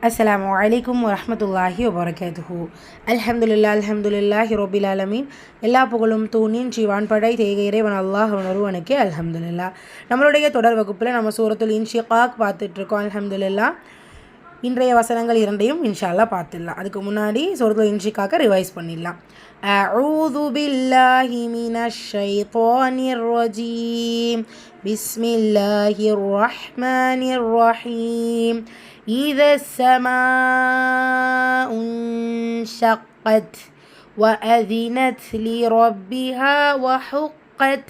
அஸ்ஸலாமு அலைக்கும் வரஹ்மத்துல்லாஹி வபரகாத்துஹு. அல்ஹம்துலில்லாஹி ரப்பில் ஆலமீன். எல்லா புகழும் தூணின் ஜீவான்படை தேக இறைவன் அல்லாஹ் ஒருவனுக்கே அல்ஹம்துலில்லாஹ். நம்மளுடைய தொடர் வகுப்பில் நம்ம சூரத்துல் இன்ஷிகாக் பார்த்துட்ருக்கோம். அல்ஹம்துலில்லாஹ். இன்றைய வசனங்கள் இரண்டையும் இன்ஷா அல்லாஹ் பார்த்துடலாம். அதுக்கு முன்னாடி சூரத்துல் இன்ஷிகாக்கை ரிவைஸ் பண்ணிடலாம். அஊது பில்லாஹி மினஷ் ஷைத்தானிர் ரஜீம். பிஸ்மில்லாஹிர் ரஹ்மானிர் ரஹீம். إذا السماء انشقت وأذنت لربها وحقت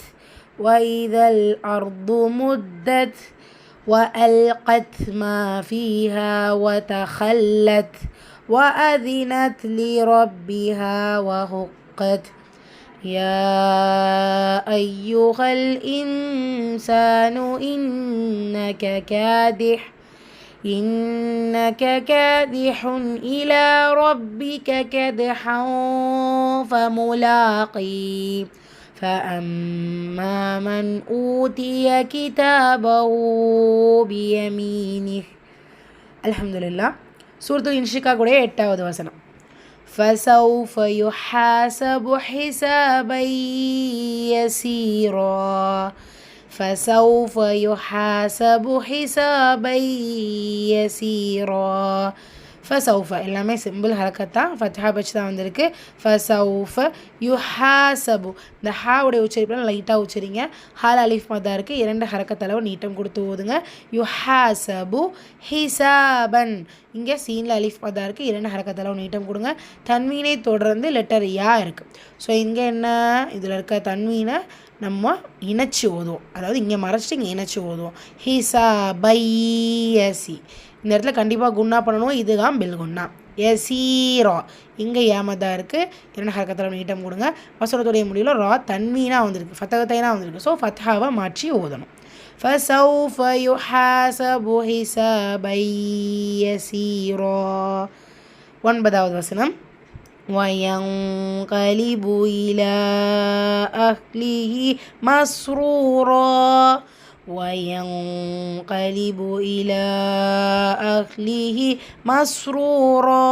وإذا الأرض مدت وألقت ما فيها وتخلت وأذنت لربها وحقت يا أيها الإنسان إنك كادح إلى ربك كدحا فملاقيه فأما من أوتي كتابه بيمينه. الحمدلله. சூரத்துல் இன்ஷிகாக்குடைய 8வது வசனம். فسوف يحاسب حسابا يسيرا. فسوف يحاسب حسابا يسيرا. ஃபசௌஃப எல்லாமே சிம்பிள் ஹரக்கத்தான், ஃபத்ஹா வச்சு தான் வந்திருக்கு. ஃபசௌஃப யுஹாசபு, இந்த ஹாவுடைய உச்சரிப்பில் லைட்டாக உச்சரிங்க. ஹால் அலிஃப் மதா இருக்குது, 2 ஹரக்கத்தளவு நீட்டம் கொடுத்து ஓதுங்க. யுஹாசபு ஹிசாபன், இங்கே சீனில் அலிஃப் மதா இருக்குது, 2 ஹரக்கத்தளவு நீட்டம் கொடுங்க. தன்வீனை தொடர்ந்து லெட்டர் யா இருக்குது. ஸோ இங்கே என்ன, இதில் இருக்க தன்வீனை நம்ம இணைச்சி ஓதுவோம், அதாவது இங்கே மறைச்சிட்டு இங்கே இணைச்சி ஓதுவோம். ஹிசாபையசி, இந்த இடத்துல கண்டிப்பாக குன்னா பண்ணணும், இதுதான் பில் குன்னா. எசீரா, இங்கே ஏமதாக இருக்குது, 2 ஹரக்கத்தில் நீட்டம் கொடுங்க. வசனத்துடைய முடிவில் ரா தன்வீனாக வந்திருக்கு, ஃபத்தகத்தைனா வந்திருக்கு. ஸோ ஃபத்ஹாவை மாற்றி ஓதணும். ஃபஸௌஃப யுஹாஸபு ஹிசாபன் யஸீரா. 9வது வசனம். وينقلب إلى أهله مسرورا. وينقلب إلى أهله مسرورا.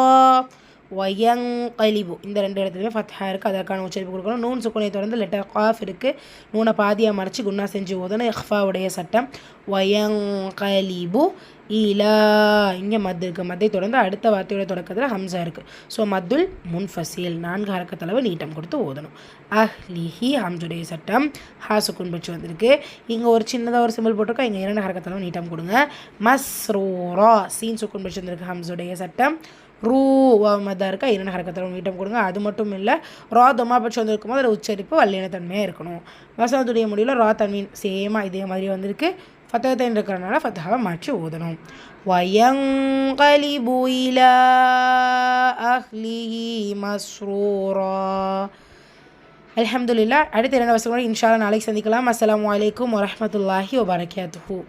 வயங்கலிபு, இந்த 2 இடத்துலையுமே ஃபத்ஹா இருக்குது, அதற்கான உச்சரிப்பு கொடுக்கணும். நூன் சுக்குனை தொடர்ந்து லெட்டர் காஃப் இருக்குது, நூனை பாதியாக மறைச்சி குன்னா செஞ்சு ஓதணும். இஹ்ஃபாவுடைய சட்டம். வயங்கலிபு இலா, இங்கே மத் இருக்குது, மத்தை தொடர்ந்து அடுத்த வார்த்தையோட தொடக்கத்தில் ஹம்சா இருக்குது. ஸோ மத்துல் முன்ஃபசீல், 4 ஹரக்கத்தளவு நீட்டம் கொடுத்து ஓதணும். அஹ்லிஹி ஹம்சுடைய சட்டம், ஹா சுக்குன் பச்சு வந்திருக்கு. இங்கே ஒரு சின்னதாக ஒரு சிம்பிள் போட்டிருக்கோம், இங்கே 2 ஹரக்கத்தளவு நீட்டம் கொடுங்க. மஸ்ரூரா, சீன் சுக்குன் பச்சு வந்திருக்கு, ஹம்சுடைய சட்டம். ரூ மதா இருக்கா, 2 ஹரக்கத்தளவு நீட்டம் கொடுங்க. அது மட்டும் இல்லை, ரா தொமா பட்சம் வந்திருக்கும் போது அதில் உச்சரிப்பு வல்லின தன்மையாக இருக்கணும். வசனத்துடைய முடிவில் ரா தன்மீன் சேமாக இதே மாதிரி வந்திருக்கு, ஃபத்தகத்தைன் இருக்கிறனால ஃபத்ஹாவை மாற்றி ஓதணும். வயங்கலிபு இலா அஹ்லிஹி மஸ்ரூரா. அல்ஹம்துலில்லாஹ். அடுத்த 2 வசனங்களோட இன்ஷா அல்லாஹ் நாளைக்கு சந்திக்கலாம். அஸ்ஸலாமு அலைக்கும் வரஹ்மத்துல்லாஹி வபரகாத்துஹு.